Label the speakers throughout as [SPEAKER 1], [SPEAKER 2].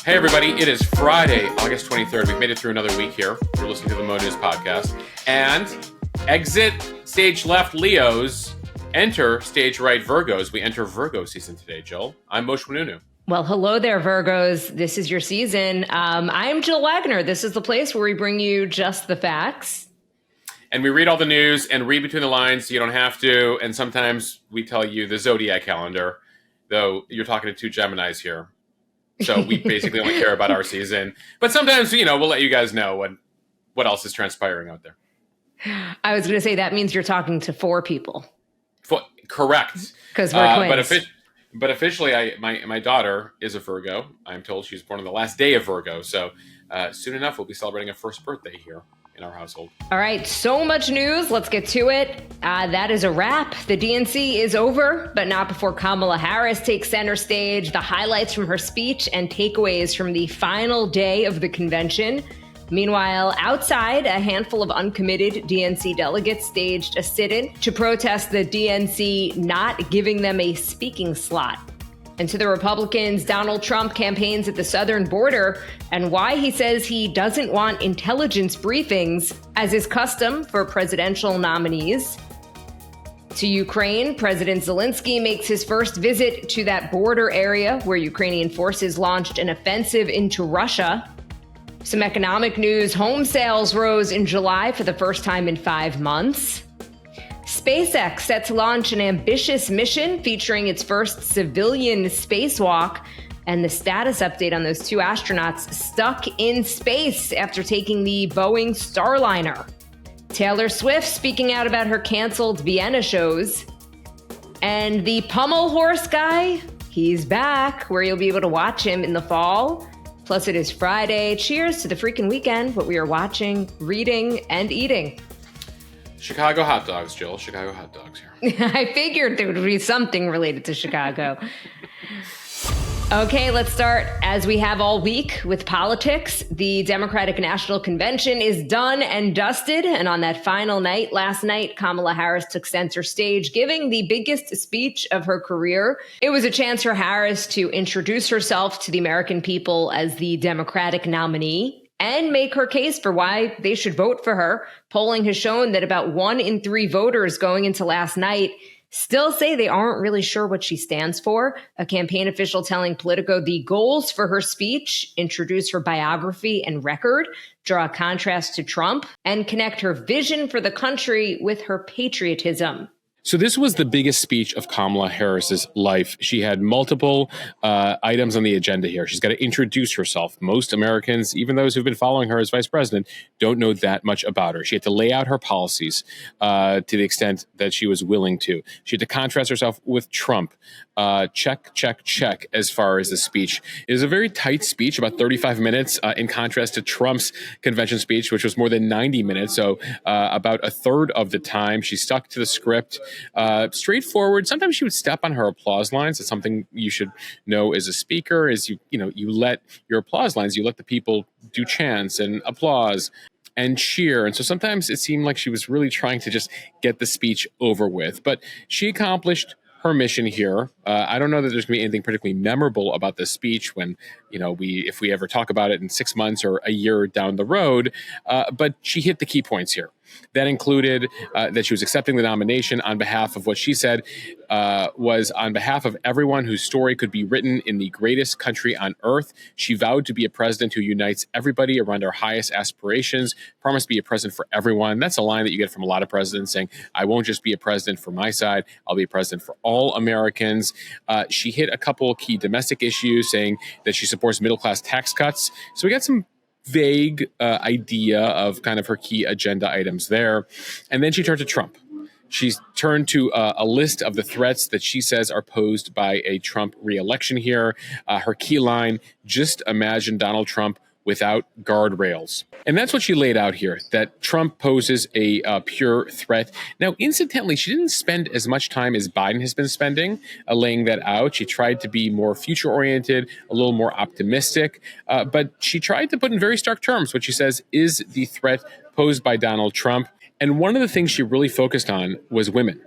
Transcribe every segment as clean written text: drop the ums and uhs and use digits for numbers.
[SPEAKER 1] Hey everybody, it is Friday, August 23rd. We've made it through another week here. You're listening to the Mo News podcast. And exit stage left Leos, enter stage right Virgos. We enter Virgo season today, Jill. I'm Moshe Manunu.
[SPEAKER 2] Well, hello there, Virgos. This is your season. I'm Jill Wagner. This is the place where we bring you just the facts.
[SPEAKER 1] And we read all the news and read between the lines so you don't have to. And sometimes we tell you the zodiac calendar, though you're talking to two Geminis here. So we basically only care about our season. But sometimes, we'll let you guys know what else is transpiring out there.
[SPEAKER 2] I was going to say that means you're talking to four people.
[SPEAKER 1] Correct.
[SPEAKER 2] Because we're twins.
[SPEAKER 1] But officially, my daughter is a Virgo. I'm told she was born on the last day of Virgo. So soon enough, we'll be celebrating a first birthday here in our household.
[SPEAKER 2] All right, so much news. Let's get to it. That is a wrap. The DNC is over, but not before Kamala Harris takes center stage. The highlights from her speech and takeaways from the final day of the convention. Meanwhile, outside, a handful of uncommitted DNC delegates staged a sit-in to protest the DNC not giving them a speaking slot. And to the Republicans, Donald Trump campaigns at the southern border and why he says he doesn't want intelligence briefings, as is custom for presidential nominees. To Ukraine, President Zelenskyy makes his first visit to that border area where Ukrainian forces launched an offensive into Russia. Some economic news: home sales rose in July for the first time in 5 months. SpaceX set to launch an ambitious mission featuring its first civilian spacewalk, and the status update on those two astronauts stuck in space after taking the Boeing Starliner. Taylor Swift speaking out about her canceled Vienna shows. And the Pommel horse guy, he's back, where you'll be able to watch him in the fall. Plus, it is Friday. Cheers to the freaking weekend, what we are watching, reading, and eating.
[SPEAKER 1] Chicago hot dogs, Jill. Chicago hot dogs here.
[SPEAKER 2] I figured there would be something related to Chicago. Okay, let's start, as we have all week, with politics. The Democratic National Convention is done and dusted. And on that final night, last night, Kamala Harris took center stage, giving the biggest speech of her career. It was a chance for Harris to introduce herself to the American people as the Democratic nominee and make her case for why they should vote for her. Polling has shown that about 1 in 3 voters going into last night still say they aren't really sure what she stands for. A campaign official telling Politico the goals for her speech: introduce her biography and record, draw a contrast to Trump, and connect her vision for the country with her patriotism.
[SPEAKER 1] So this was the biggest speech of Kamala Harris's life. She had multiple items on the agenda here. She's got to introduce herself. Most Americans, even those who've been following her as vice president, don't know that much about her. She had to lay out her policies to the extent that she was willing to. She had to contrast herself with Trump. Check, as far as the speech. It is a very tight speech, about 35 minutes, in contrast to Trump's convention speech, which was more than 90 minutes. So about a third of the time, she stuck to the script. Straightforward. Sometimes she would step on her applause lines. It's something you should know as a speaker, is you let your applause lines, you let the people do chants and applause and cheer. And so sometimes it seemed like she was really trying to just get the speech over with. But she accomplished her mission here. I don't know that there's going to be anything particularly memorable about this speech when, if we ever talk about it in 6 months or a year down the road. But she hit the key points here. That included that she was accepting the nomination on behalf of what she said was on behalf of everyone whose story could be written in the greatest country on earth. She vowed to be a president who unites everybody around our highest aspirations, promised to be a president for everyone. That's a line that you get from a lot of presidents, saying, I won't just be a president for my side, I'll be a president for all Americans. She hit a couple of key domestic issues, saying that she supports middle-class tax cuts. So we got some vague idea of kind of her key agenda items there. And then she turned to Trump. She's turned to a list of the threats that she says are posed by a Trump re-election here. Her key line: just imagine Donald Trump without guardrails. And that's what she laid out here, that Trump poses a pure threat. Now, incidentally, she didn't spend as much time as Biden has been spending laying that out. She tried to be more future-oriented, a little more optimistic, but she tried to put in very stark terms what she says is the threat posed by Donald Trump. And one of the things she really focused on was women.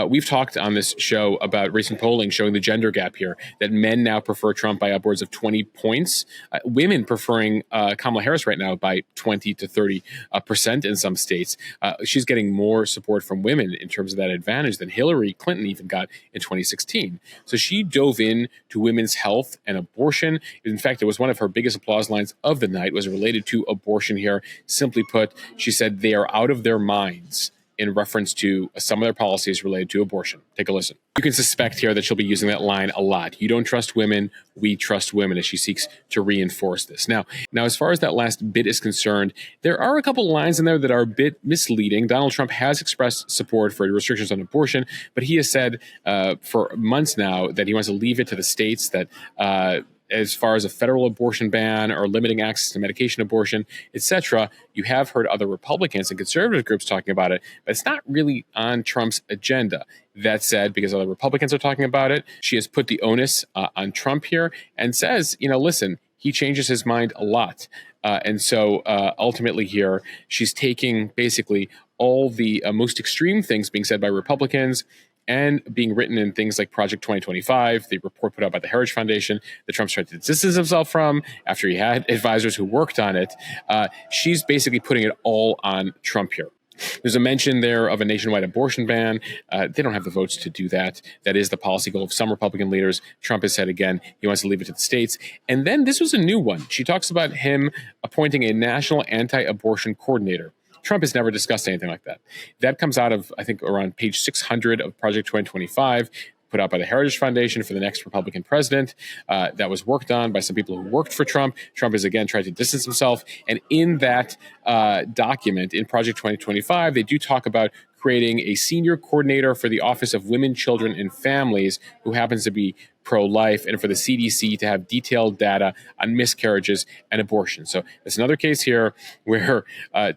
[SPEAKER 1] We've talked on this show about recent polling showing the gender gap here, that men now prefer Trump by upwards of 20 points. Women preferring Kamala Harris right now by 20 to 30% in some states. She's getting more support from women in terms of that advantage than Hillary Clinton even got in 2016. So she dove in to women's health and abortion. In fact, it was one of her biggest applause lines of the night was related to abortion here. Simply put, she said they are out of their minds in reference to some of their policies related to abortion. Take a listen. You can suspect here that she'll be using that line a lot. You don't trust women, we trust women, as she seeks to reinforce this. Now, as far as that last bit is concerned, there are a couple lines in there that are a bit misleading. Donald Trump has expressed support for restrictions on abortion, but he has said for months now that he wants to leave it to the states, that as far as a federal abortion ban or limiting access to medication abortion, etc. You have heard other Republicans and conservative groups talking about it, but it's not really on Trump's agenda. That said, because other Republicans are talking about it, she has put the onus on Trump here and says, listen, he changes his mind a lot. And so ultimately here, she's taking basically all the most extreme things being said by Republicans and being written in things like Project 2025, the report put out by the Heritage Foundation that Trump's tried to distance himself from after he had advisors who worked on it. She's basically putting it all on Trump here. There's a mention there of a nationwide abortion ban. They don't have the votes to do that. That is the policy goal of some Republican leaders. Trump has said again, he wants to leave it to the states. And then this was a new one. She talks about him appointing a national anti-abortion coordinator. Trump has never discussed anything like that. That comes out of, I think, around page 600 of Project 2025, put out by the Heritage Foundation for the next Republican president. That was worked on by some people who worked for Trump. Trump has again tried to distance himself. And in that document, in Project 2025, they do talk about creating a senior coordinator for the Office of Women, Children, and Families who happens to be pro-life, and for the CDC to have detailed data on miscarriages and abortion. So there's another case here where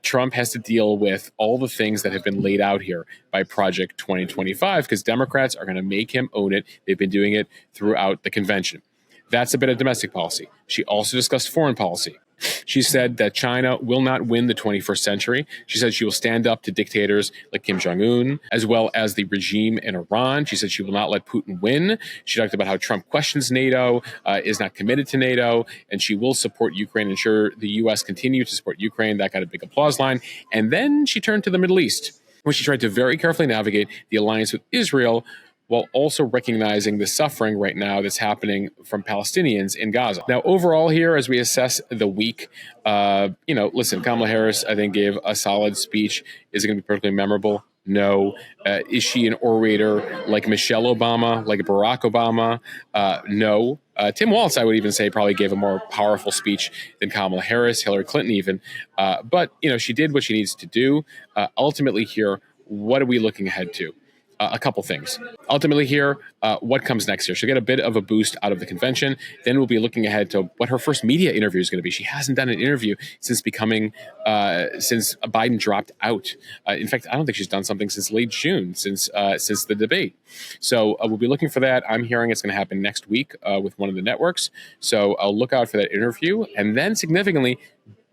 [SPEAKER 1] Trump has to deal with all the things that have been laid out here by Project 2025 because Democrats are going to make him own it. They've been doing it throughout the convention. That's a bit of domestic policy. She also discussed foreign policy. She said that China will not win the 21st century. She said she will stand up to dictators like Kim Jong-un, as well as the regime in Iran. She said she will not let Putin win. She talked about how Trump questions NATO, is not committed to NATO, and she will support Ukraine, ensure the U.S. continue to support Ukraine. That got a big applause line. And then she turned to the Middle East, where she tried to very carefully navigate the alliance with Israel, while also recognizing the suffering right now that's happening from Palestinians in Gaza. Now, overall here, as we assess the week, listen, Kamala Harris, I think, gave a solid speech. Is it going to be particularly memorable? No. Is she an orator like Michelle Obama, like Barack Obama? No. Tim Walz, I would even say, probably gave a more powerful speech than Kamala Harris, Hillary Clinton even. But she did what she needs to do. Ultimately here, what are we looking ahead to? A couple things. Ultimately here, what comes next here? She'll get a bit of a boost out of the convention. Then we'll be looking ahead to what her first media interview is going to be. She hasn't done an interview since Biden dropped out. In fact, I don't think she's done something since late June, since the debate. So we'll be looking for that. I'm hearing it's going to happen next week with one of the networks. So I'll look out for that interview. And then significantly,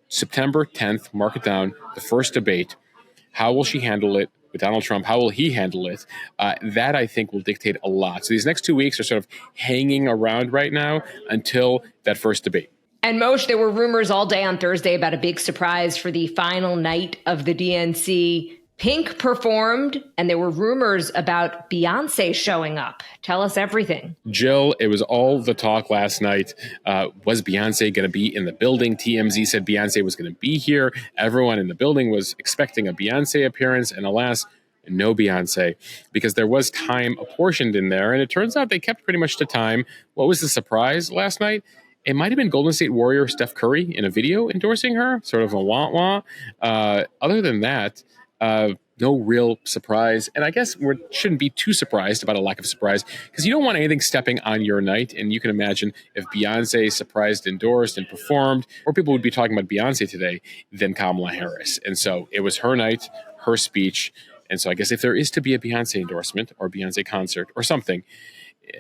[SPEAKER 1] September 10th, mark it down, the first debate. How will she handle it with Donald Trump? How will he handle it? That, I think, will dictate a lot. So these next 2 weeks are sort of hanging around right now until that first debate.
[SPEAKER 2] And Moshe, there were rumors all day on Thursday about a big surprise for the final night of the DNC. Pink performed, and there were rumors about Beyonce showing up. Tell us everything.
[SPEAKER 1] Jill, it was all the talk last night. Was Beyonce going to be in the building? TMZ said Beyonce was going to be here. Everyone in the building was expecting a Beyonce appearance, and alas, no Beyonce, because there was time apportioned in there, and it turns out they kept pretty much to time. What was the surprise last night? It might have been Golden State Warrior Steph Curry in a video endorsing her, sort of a wah-wah. Other than that, no real surprise. And I guess we shouldn't be too surprised about a lack of surprise because you don't want anything stepping on your night. And you can imagine if Beyonce surprised, endorsed, and performed, more people would be talking about Beyonce today than Kamala Harris. And so it was her night, her speech. And so I guess if there is to be a Beyonce endorsement or Beyonce concert or something,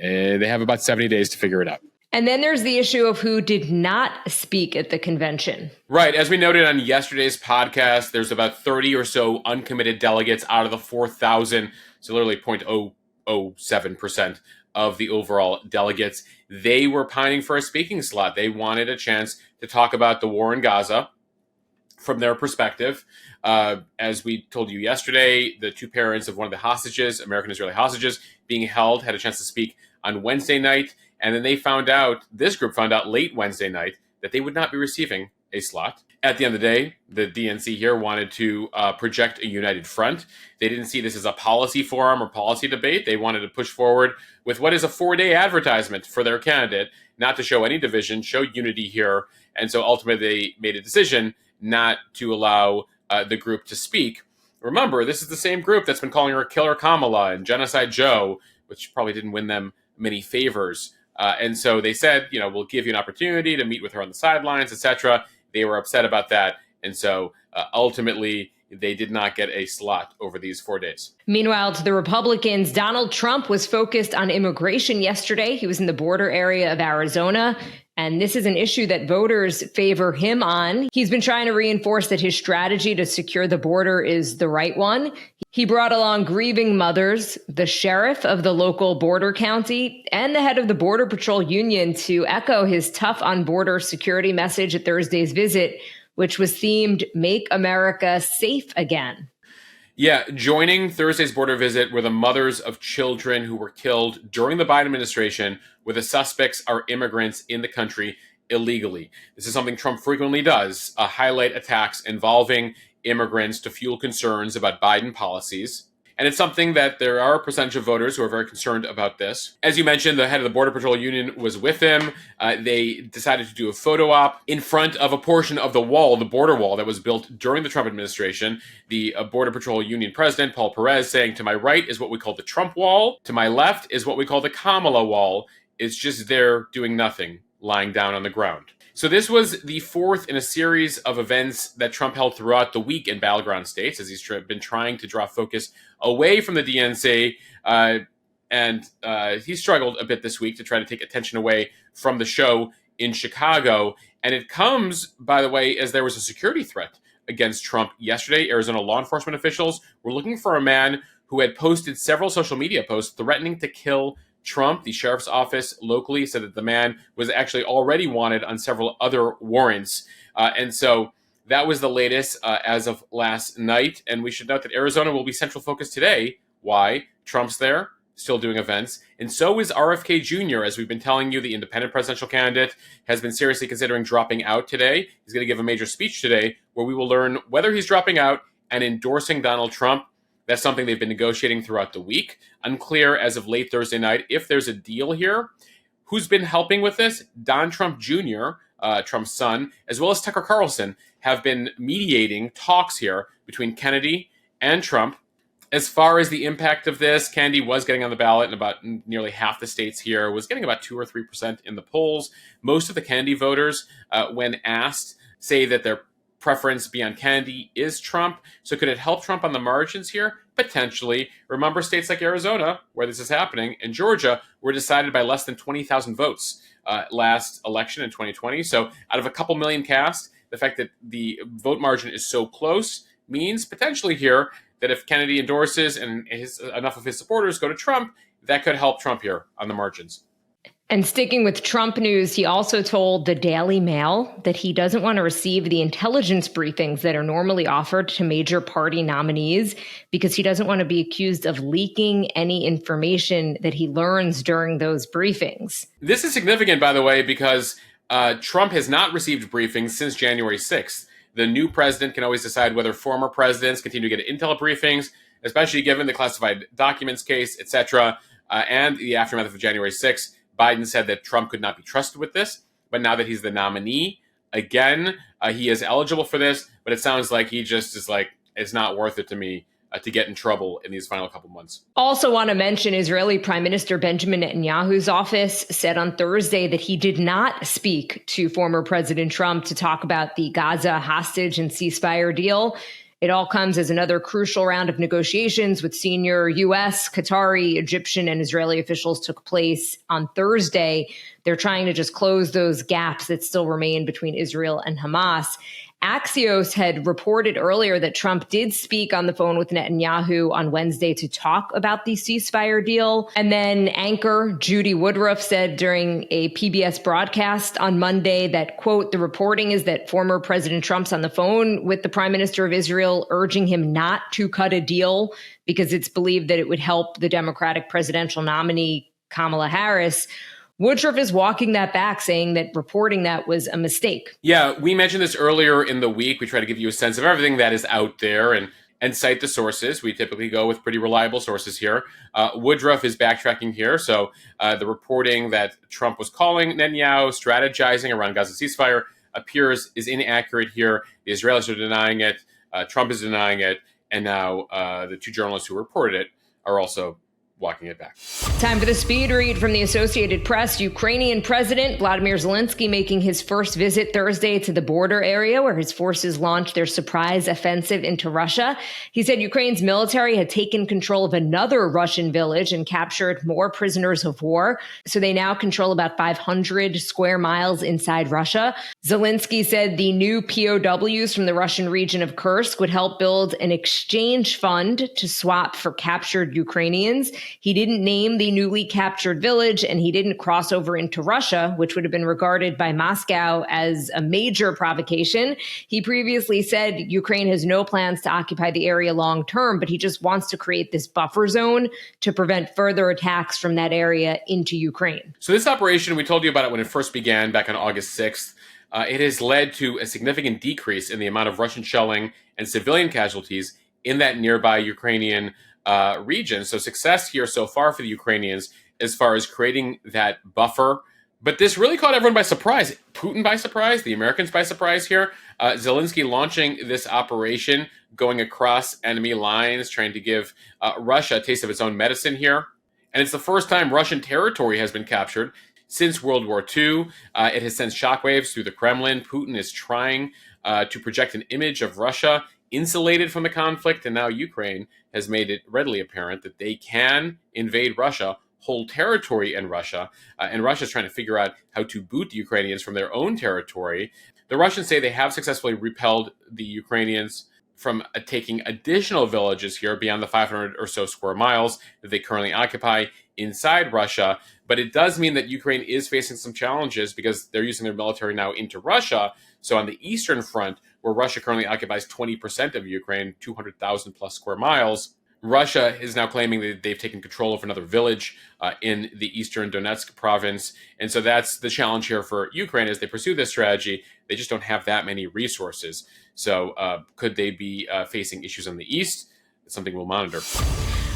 [SPEAKER 1] they have about 70 days to figure it out.
[SPEAKER 2] And then there's the issue of who did not speak at the convention.
[SPEAKER 1] Right. As we noted on yesterday's podcast, there's about 30 or so uncommitted delegates out of the 4,000 so literally 0.007% of the overall delegates. They were pining for a speaking slot. They wanted a chance to talk about the war in Gaza from their perspective. As we told you yesterday, the two parents of one of the hostages, American-Israeli hostages, being held, had a chance to speak on Wednesday night. And then this group found out late Wednesday night that they would not be receiving a slot. At the end of the day, the DNC here wanted to project a united front. They didn't see this as a policy forum or policy debate. They wanted to push forward with what is a 4-day advertisement for their candidate, not to show any division, show unity here. And so ultimately they made a decision not to allow the group to speak. Remember, this is the same group that's been calling her Killer Kamala and Genocide Joe, which probably didn't win them many favors. And so they said, we'll give you an opportunity to meet with her on the sidelines, etc. They were upset about that. And so ultimately, they did not get a slot over these 4 days.
[SPEAKER 2] Meanwhile, to the Republicans, Donald Trump was focused on immigration yesterday. He was in the border area of Arizona. And this is an issue that voters favor him on. He's been trying to reinforce that his strategy to secure the border is the right one. He brought along grieving mothers, the sheriff of the local border county, and the head of the Border Patrol Union to echo his tough on border security message at Thursday's visit, which was themed Make America Safe Again.
[SPEAKER 1] Yeah, joining Thursday's border visit were the mothers of children who were killed during the Biden administration, where the suspects are immigrants in the country illegally. This is something Trump frequently does, highlight attacks involving immigrants to fuel concerns about Biden policies. And it's something that there are a percentage of voters who are very concerned about this. As you mentioned, the head of the Border Patrol Union was with him. They decided to do a photo op in front of a portion of the wall, the border wall that was built during the Trump administration. The Border Patrol Union president, Paul Perez, saying, to my right is what we call the Trump wall. To my left is what we call the Kamala wall. It's just there doing nothing, lying down on the ground. So this was the fourth in a series of events that Trump held throughout the week in battleground states, as he's been trying to draw focus away from the DNC. And he struggled a bit this week to try to take attention away from the show in Chicago. And it comes, by the way, as there was a security threat against Trump yesterday. Arizona law enforcement officials were looking for a man who had posted several social media posts threatening to kill Trump. The sheriff's office locally said that the man was actually already wanted on several other warrants. And so that was the latest as of last night. And we should note that Arizona will be central focus today. Why? Trump's there, still doing events. And so is RFK Jr. As we've been telling you, the independent presidential candidate has been seriously considering dropping out today. He's going to give a major speech today where we will learn whether he's dropping out and endorsing Donald Trump. That's something they've been negotiating throughout the week. Unclear as of late Thursday night if there's a deal here. Who's been helping with this? Don Trump Jr., Trump's son, as well as Tucker Carlson, have been mediating talks here between Kennedy and Trump. As far as the impact of this, Kennedy was getting on the ballot in about nearly half the states here, was getting about 2 or 3% in the polls. Most of the Kennedy voters, when asked, say that their preference beyond Kennedy is Trump. So could it help Trump on the margins here? Potentially. Remember, states like Arizona, where this is happening, and Georgia were decided by less than 20,000 votes last election in 2020. So out of a couple million cast, the fact that the vote margin is so close means potentially here that if Kennedy endorses and enough of his supporters go to Trump, that could help Trump here on the margins.
[SPEAKER 2] And sticking with Trump news, he also told the Daily Mail that he doesn't want to receive the intelligence briefings that are normally offered to major party nominees because he doesn't want to be accused of leaking any information that he learns during those briefings.
[SPEAKER 1] This is significant, by the way, because Trump has not received briefings since January 6th. The new president can always decide whether former presidents continue to get intel briefings, especially given the classified documents case, etc., and the aftermath of January 6th. Biden said that Trump could not be trusted with this, but now that he's the nominee, again, he is eligible for this, but it sounds like he just is like, it's not worth it to me to get in trouble in these final couple months.
[SPEAKER 2] Also want to mention Israeli Prime Minister Benjamin Netanyahu's office said on Thursday that he did not speak to former President Trump to talk about the Gaza hostage and ceasefire deal. It all comes as another crucial round of negotiations with senior U.S., Qatari, Egyptian, and Israeli officials took place on Thursday. They're trying to just close those gaps that still remain between Israel and Hamas. Axios had reported earlier that Trump did speak on the phone with Netanyahu on Wednesday to talk about the ceasefire deal. And then anchor Judy Woodruff said during a PBS broadcast on Monday that, quote, the reporting is that former President Trump's on the phone with the Prime Minister of Israel, urging him not to cut a deal because it's believed that it would help the Democratic presidential nominee, Kamala Harris. Woodruff is walking that back, saying that reporting that was a mistake.
[SPEAKER 1] Yeah, we mentioned this earlier in the week. We try to give you a sense of everything that is out there and cite the sources. We typically go with pretty reliable sources here. Woodruff is backtracking here. So the reporting that Trump was calling Netanyahu, strategizing around Gaza ceasefire, is inaccurate here. The Israelis are denying it. Trump is denying it. And now the two journalists who reported it are also walking it back.
[SPEAKER 2] Time for the speed read from the Associated Press. Ukrainian President Vladimir Zelenskyy making his first visit Thursday to the border area where his forces launched their surprise offensive into Russia. He said Ukraine's military had taken control of another Russian village and captured more prisoners of war. So they now control about 500 square miles inside Russia. Zelenskyy said the new POWs from the Russian region of Kursk would help build an exchange fund to swap for captured Ukrainians. He didn't name the newly captured village, and he didn't cross over into Russia, which would have been regarded by Moscow as a major provocation. He previously said Ukraine has no plans to occupy the area long term, but he just wants to create this buffer zone to prevent further attacks from that area into Ukraine.
[SPEAKER 1] So this operation, we told you about it when it first began back on August 6th. It has led to a significant decrease in the amount of Russian shelling and civilian casualties in that nearby Ukrainian region. So success here so far for the Ukrainians as far as creating that buffer. But this really caught everyone by surprise. Putin by surprise, the Americans by surprise here. Zelenskyy launching this operation, going across enemy lines, trying to give Russia a taste of its own medicine here. And it's the first time Russian territory has been captured since World War II. It has sent shockwaves through the Kremlin. Putin is trying to project an image of Russia insulated from the conflict, and now Ukraine has made it readily apparent that they can invade Russia, hold territory in Russia, and Russia's trying to figure out how to boot the Ukrainians from their own territory. The Russians say they have successfully repelled the Ukrainians from taking additional villages here beyond the 500 or so square miles that they currently occupy inside Russia. But it does mean that Ukraine is facing some challenges because they're using their military now into Russia. So on the eastern front, where Russia currently occupies 20% of Ukraine, 200,000 plus square miles, Russia is now claiming that they've taken control of another village in the eastern Donetsk province. And so that's the challenge here for Ukraine as they pursue this strategy. They just don't have that many resources. So could they be facing issues on the east? It's something we'll monitor.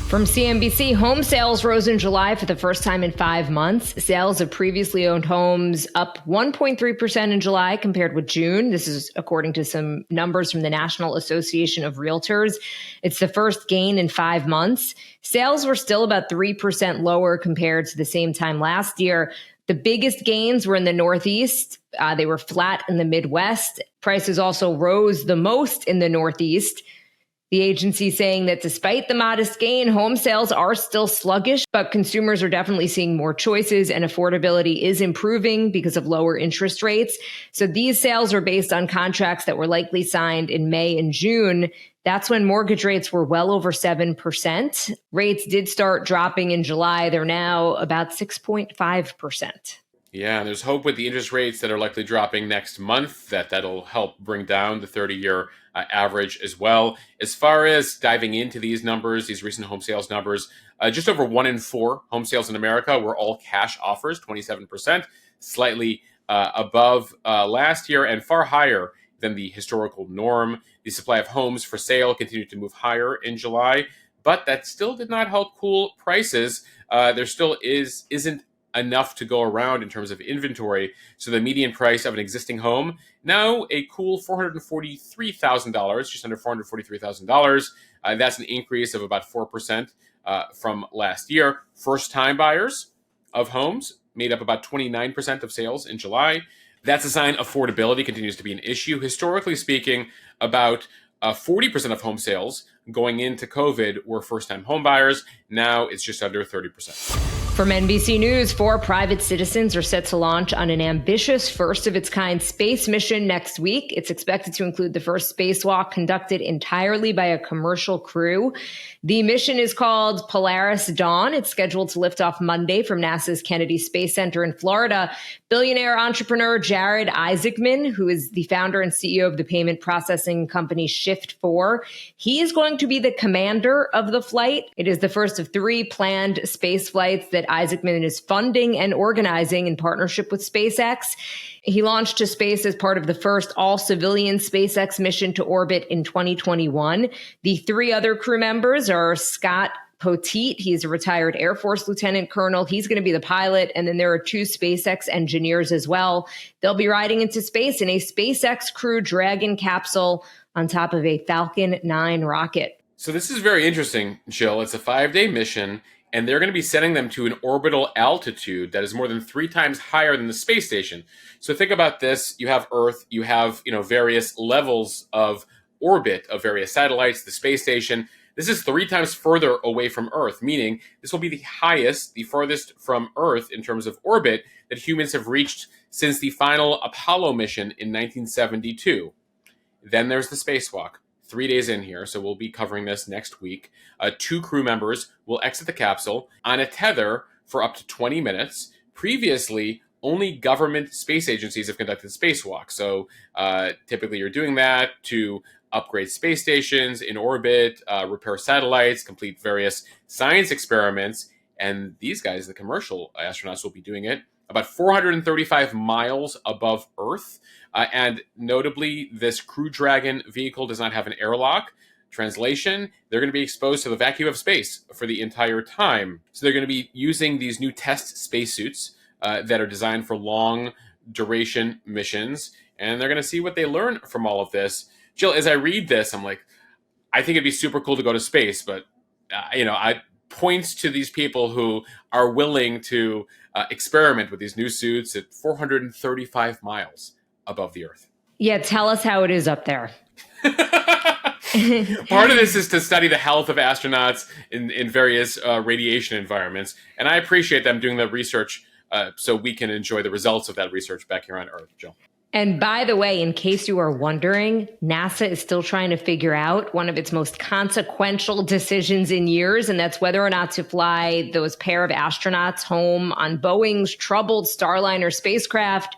[SPEAKER 2] From CNBC, home sales rose in July for the first time in 5 months. Sales of previously owned homes up 1.3% in July compared with June. This is according to some numbers from the National Association of Realtors. It's the first gain in 5 months. Sales were still about 3% lower compared to the same time last year. The biggest gains were in the Northeast. They were flat in the Midwest. Prices also rose the most in the Northeast. The agency saying that despite the modest gain, home sales are still sluggish, but consumers are definitely seeing more choices and affordability is improving because of lower interest rates. So these sales are based on contracts that were likely signed in May and June. That's when mortgage rates were well over 7%. Rates did start dropping in July. They're now about 6.5%.
[SPEAKER 1] Yeah, there's hope with the interest rates that are likely dropping next month that'll help bring down the 30-year average as well. As far as diving into these numbers, these recent home sales numbers, just over 1 in 4 home sales in America were all cash offers, 27%, slightly above last year and far higher than the historical norm. The supply of homes for sale continued to move higher in July, but that still did not help cool prices. There still isn't enough to go around in terms of inventory. So the median price of an existing home, now a cool $443,000, just under $443,000. That's an increase of about 4% from last year. First-time buyers of homes made up about 29% of sales in July. That's a sign affordability continues to be an issue. Historically speaking, about 40% of home sales going into COVID were first-time home buyers. Now it's just under 30%.
[SPEAKER 2] From NBC News, 4 private citizens are set to launch on an ambitious first-of-its-kind space mission next week. It's expected to include the first spacewalk conducted entirely by a commercial crew. The mission is called Polaris Dawn. It's scheduled to lift off Monday from NASA's Kennedy Space Center in Florida. Billionaire entrepreneur Jared Isaacman, who is the founder and CEO of the payment processing company Shift4, he is going to be the commander of the flight. It is the first of 3 planned space flights that Isaacman is funding and organizing in partnership with SpaceX. He launched to space as part of the first all-civilian SpaceX mission to orbit in 2021. The 3 other crew members are Scott Poteet. He's a retired Air Force lieutenant colonel. He's going to be the pilot. And then there are 2 SpaceX engineers as well. They'll be riding into space in a SpaceX Crew Dragon capsule on top of a Falcon 9 rocket.
[SPEAKER 1] So this is very interesting, Jill. It's a 5-day mission, and they're going to be sending them to an orbital altitude that is more than 3 times higher than the space station. So think about this. You have Earth, you have, various levels of orbit of various satellites, the space station. This is 3 times further away from Earth, meaning this will be the highest, the furthest from Earth in terms of orbit that humans have reached since the final Apollo mission in 1972. Then there's the spacewalk. 3 days in here, so we'll be covering this next week. 2 crew members will exit the capsule on a tether for up to 20 minutes. Previously, only government space agencies have conducted spacewalks. So typically you're doing that to upgrade space stations in orbit, repair satellites, complete various science experiments. And these guys, the commercial astronauts, will be doing it about 435 miles above Earth. And notably, this Crew Dragon vehicle does not have an airlock. Translation, they're going to be exposed to the vacuum of space for the entire time. So they're going to be using these new test spacesuits that are designed for long duration missions. And they're going to see what they learn from all of this. Jill, as I read this, I'm like, I think it'd be super cool to go to space. But, I points to these people who are willing to experiment with these new suits at 435 miles above the Earth.
[SPEAKER 2] Yeah, tell us how it is up there.
[SPEAKER 1] Part of this is to study the health of astronauts in various radiation environments. And I appreciate them doing the research so we can enjoy the results of that research back here on Earth, Jill.
[SPEAKER 2] And by the way, in case you are wondering, NASA is still trying to figure out one of its most consequential decisions in years, and that's whether or not to fly those pair of astronauts home on Boeing's troubled Starliner spacecraft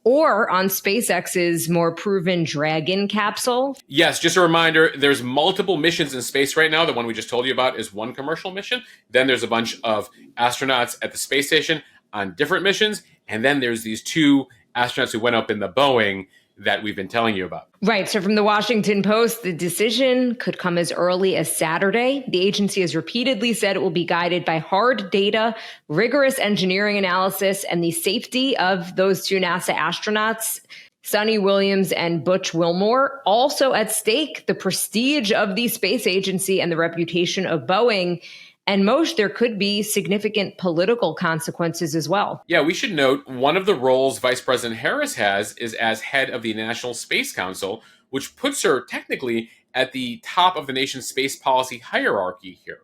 [SPEAKER 2] or on SpaceX's more proven Dragon capsule.
[SPEAKER 1] Yes, just a reminder, there's multiple missions in space right now. The one we just told you about is one commercial mission. Then there's a bunch of astronauts at the space station on different missions. And then there's these 2 astronauts who went up in the Boeing that we've been telling you about.
[SPEAKER 2] Right. So from the Washington Post, the decision could come as early as Saturday. The agency has repeatedly said it will be guided by hard data, rigorous engineering analysis, and the safety of those 2 NASA astronauts, Sonny Williams and Butch Wilmore. Also at stake, the prestige of the space agency and the reputation of Boeing. And most, there could be significant political consequences as well.
[SPEAKER 1] Yeah, we should note one of the roles Vice President Harris has is as head of the National Space Council, which puts her technically at the top of the nation's space policy hierarchy here.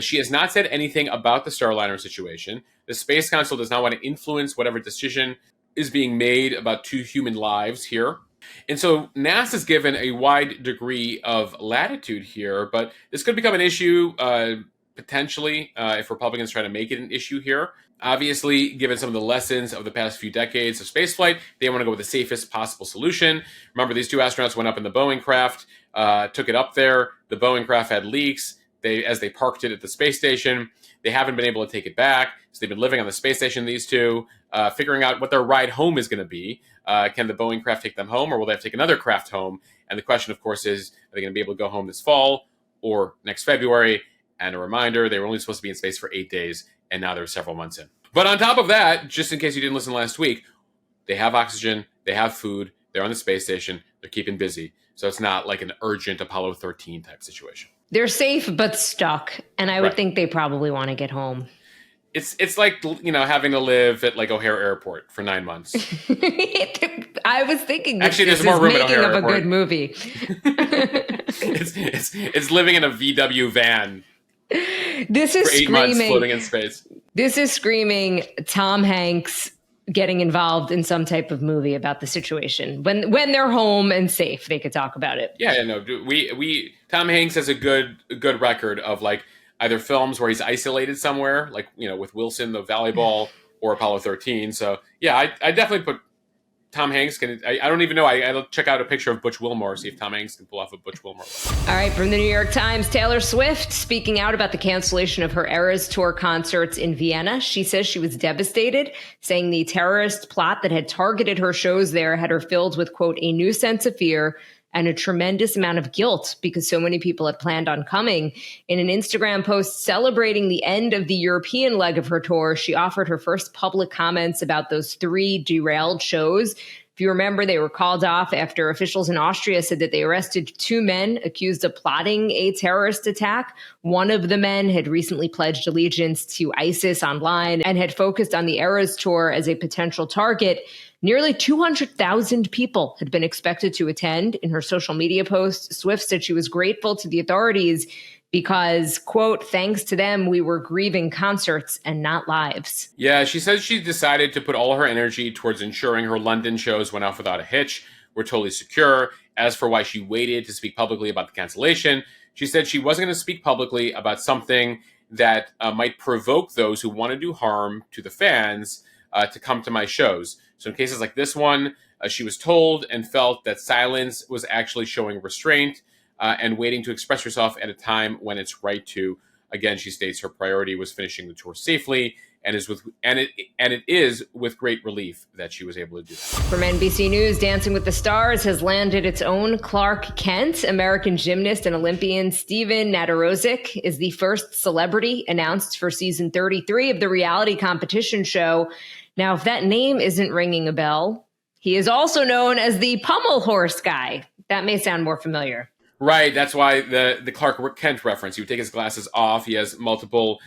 [SPEAKER 1] She has not said anything about the Starliner situation. The Space Council does not want to influence whatever decision is being made about 2 human lives here. And so NASA's given a wide degree of latitude here, but this could become an issue potentially, if Republicans try to make it an issue here. Obviously, given some of the lessons of the past few decades of spaceflight, they want to go with the safest possible solution. Remember, these 2 astronauts went up in the Boeing craft, took it up there. The Boeing craft had leaks. As they parked it at the space station, they haven't been able to take it back. So they've been living on the space station, these 2, figuring out what their ride home is going to be. Can the Boeing craft take them home, or will they have to take another craft home? And the question, of course, is, are they going to be able to go home this fall or next February? And a reminder, they were only supposed to be in space for 8 days, and now they're several months in. But on top of that, just in case you didn't listen last week, they have oxygen, they have food, they're on the space station, they're keeping busy. So it's not like an urgent Apollo 13 type situation.
[SPEAKER 2] They're safe but stuck, and I would think they probably want to get home.
[SPEAKER 1] It's like, having to live at like O'Hare Airport for 9 months.
[SPEAKER 2] I was thinking
[SPEAKER 1] actually there's more room at O'Hare
[SPEAKER 2] of
[SPEAKER 1] Airport.
[SPEAKER 2] A good movie.
[SPEAKER 1] It's living in a VW van
[SPEAKER 2] This is
[SPEAKER 1] for 8 months
[SPEAKER 2] screaming.
[SPEAKER 1] floating in space.
[SPEAKER 2] This is screaming Tom Hanks getting involved in some type of movie about the situation. When they're home and safe, they could talk about it.
[SPEAKER 1] Yeah, no, we Tom Hanks has a good record of like either films where he's isolated somewhere, like with Wilson the volleyball or Apollo 13. So yeah, I definitely put Tom Hanks. I don't even know. I'll check out a picture of Butch Wilmore, see if Tom Hanks can pull off a Butch Wilmore.
[SPEAKER 2] All right, from the New York Times, Taylor Swift speaking out about the cancellation of her Eras Tour concerts in Vienna. She says she was devastated, saying the terrorist plot that had targeted her shows there had her filled with, quote, a new sense of fear and a tremendous amount of guilt because so many people had planned on coming. In an Instagram post celebrating the end of the European leg of her tour, she offered her first public comments about those 3 derailed shows. If you remember, they were called off after officials in Austria said that they arrested 2 men accused of plotting a terrorist attack. One of the men had recently pledged allegiance to ISIS online and had focused on the Eras Tour as a potential target. Nearly 200,000 people had been expected to attend. In her social media post, Swift said she was grateful to the authorities because, quote, thanks to them, we were grieving concerts and not lives.
[SPEAKER 1] Yeah, she says she decided to put all her energy towards ensuring her London shows went off without a hitch, were totally secure. As for why she waited to speak publicly about the cancellation, she said she wasn't going to speak publicly about something that might provoke those who want to do harm to the fans to come to my shows. So in cases like this one, she was told and felt that silence was actually showing restraint and waiting to express herself at a time when it's right to. Again, she states her priority was finishing the tour safely, and it is with great relief that she was able to do that.
[SPEAKER 2] From NBC News, Dancing with the Stars has landed its own Clark Kent. American gymnast and Olympian Steven Nadorosik is the first celebrity announced for season 33 of the reality competition show. Now, if that name isn't ringing a bell, he is also known as the Pommel horse guy. That may sound more familiar.
[SPEAKER 1] Right, that's why the Clark Kent reference. He would take his glasses off. He has multiple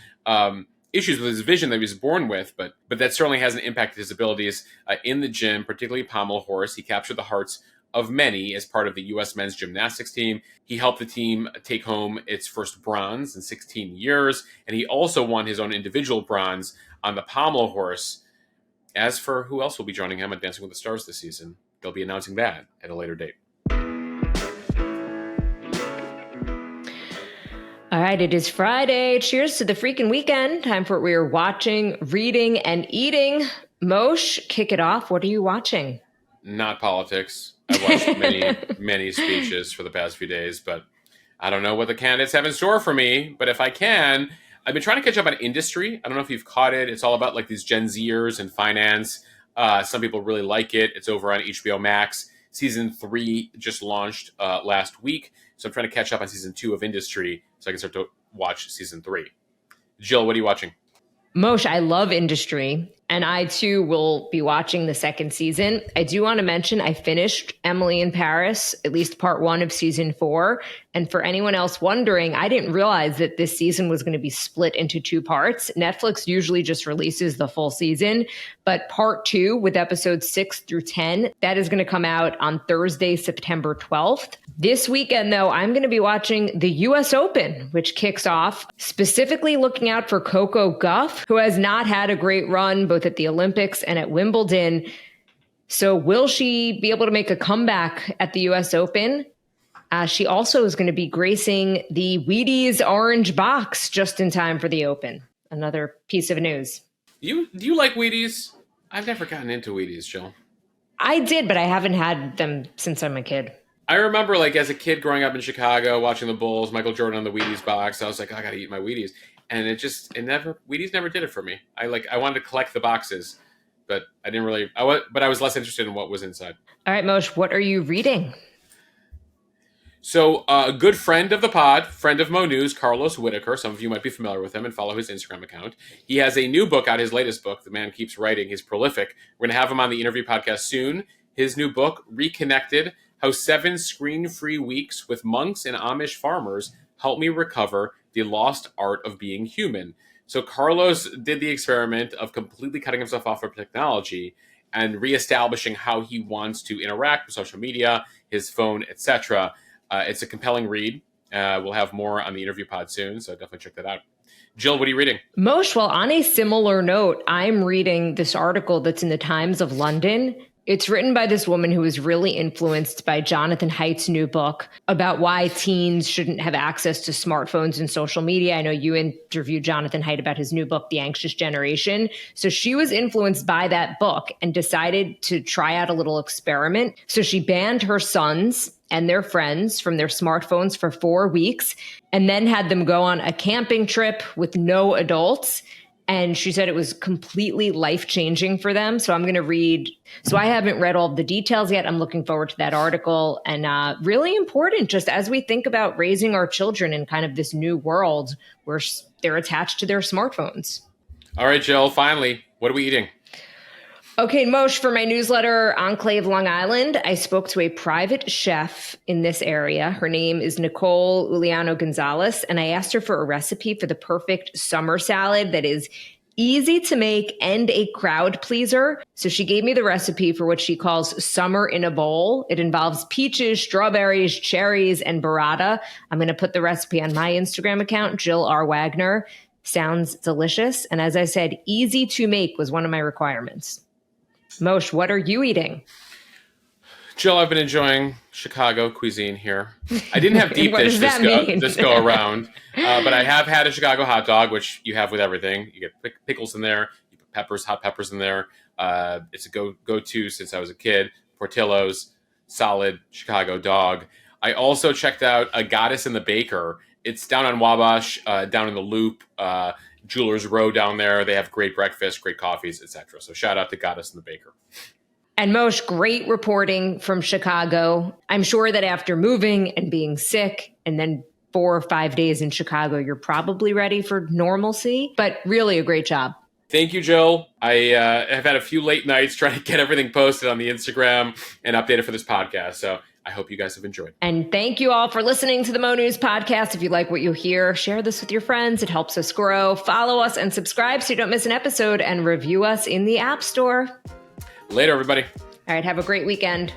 [SPEAKER 1] issues with his vision that he was born with, but that certainly hasn't impacted his abilities in the gym, particularly Pommel horse. He captured the hearts of many as part of the U.S. men's gymnastics team. He helped the team take home its first bronze in 16 years, and he also won his own individual bronze on the Pommel horse. As for who else will be joining him at Dancing with the Stars this season, they'll be announcing that at a later date.
[SPEAKER 2] All right, it is Friday. Cheers to the freaking weekend. Time for what we are watching, reading, and eating. Moshe, kick it off. What are you watching?
[SPEAKER 1] Not politics. I've watched many speeches for the past few days, but I don't know what the candidates have in store for me. But if I can, I've been trying to catch up on Industry. I don't know if you've caught it. It's all about like these Gen Zers and finance. Some people really like it. It's over on HBO Max. Season 3 just launched last week. So I'm trying to catch up on season 2 of Industry so I can start to watch season 3. Jill, what are you watching?
[SPEAKER 2] Moshe, I love Industry, and I too will be watching the second season. I do want to mention I finished Emily in Paris, at least part 1 of season 4. And for anyone else wondering, I didn't realize that this season was going to be split into 2 parts. Netflix usually just releases the full season, but part 2 with episodes 6 through 10, that is going to come out on Thursday, September 12th. This weekend, though, I'm going to be watching the US Open, which kicks off, specifically looking out for Coco Gauff, who has not had a great run both at the Olympics and at Wimbledon. So will she be able to make a comeback at the US Open? She also is going to be gracing the Wheaties orange box just in time for the Open. Another piece of news.
[SPEAKER 1] Do you like Wheaties? I've never gotten into Wheaties, Jill.
[SPEAKER 2] I did, but I haven't had them since I'm a kid.
[SPEAKER 1] I remember, like, as a kid growing up in Chicago, watching the Bulls, Michael Jordan on the Wheaties box. I was like, I gotta eat my Wheaties, and Wheaties never did it for me. I wanted to collect the boxes, but I didn't really. But I was less interested in what was inside.
[SPEAKER 2] All right, Moshe, what are you reading?
[SPEAKER 1] So, a good friend of the pod, friend of Mo News, Carlos Whitaker. Some of you might be familiar with him and follow his Instagram account. He has a new book out, his latest book. The man keeps writing. He's prolific. We're going to have him on the interview podcast soon. His new book, Reconnected, How 7 Screen-Free Weeks with Monks and Amish Farmers Helped Me Recover the Lost Art of Being Human. So Carlos did the experiment of completely cutting himself off from technology and reestablishing how he wants to interact with social media, his phone, etc. It's a compelling read. We'll have more on the interview pod soon, so definitely check that out. Jill, what are you reading?
[SPEAKER 2] Moshe, well, on a similar note, I'm reading this article that's in the Times of London. It's written by this woman who was really influenced by Jonathan Haidt's new book about why teens shouldn't have access to smartphones and social media. I know you interviewed Jonathan Haidt about his new book, The Anxious Generation. So she was influenced by that book and decided to try out a little experiment. So she banned her sons and their friends from their smartphones for 4 weeks and then had them go on a camping trip with no adults. And she said it was completely life-changing for them. So I'm going to read. So I haven't read all the details yet. I'm looking forward to that article. And really important, just as we think about raising our children in kind of this new world where they're attached to their smartphones.
[SPEAKER 1] All right, Jill, finally, what are we eating?
[SPEAKER 2] Okay, Moshe, for my newsletter, Enclave Long Island, I spoke to a private chef in this area. Her name is Nicole Uliano Gonzalez, and I asked her for a recipe for the perfect summer salad that is easy to make and a crowd pleaser. So she gave me the recipe for what she calls summer in a bowl. It involves peaches, strawberries, cherries, and burrata. I'm going to put the recipe on my Instagram account, Jill R. Wagner. Sounds delicious. And as I said, easy to make was one of my requirements. Moshe, what are you eating?
[SPEAKER 1] Jill, I've been enjoying Chicago cuisine here. I didn't have deep dish this go around, but I have had a Chicago hot dog, which you have with everything. You get pickles in there, you put peppers, hot peppers in there. It's a go-to since I was a kid. Portillo's, solid Chicago dog. I also checked out A Goddess and the Baker. It's down on Wabash, down in the Loop, Jewelers Row down there. They have great breakfast, great coffees, etc. So shout out to Goddess and the Baker.
[SPEAKER 2] And Moshe, great reporting from Chicago. I'm sure that after moving and being sick and then 4 or 5 days in Chicago, you're probably ready for normalcy, but really a great job.
[SPEAKER 1] Thank you, Jill. I have had a few late nights trying to get everything posted on the Instagram and updated for this podcast. So I hope you guys have enjoyed.
[SPEAKER 2] And thank you all for listening to the Mo News podcast. If you like what you hear, share this with your friends. It helps us grow. Follow us and subscribe so you don't miss an episode, and review us in the App Store.
[SPEAKER 1] Later, everybody.
[SPEAKER 2] All right. Have a great weekend.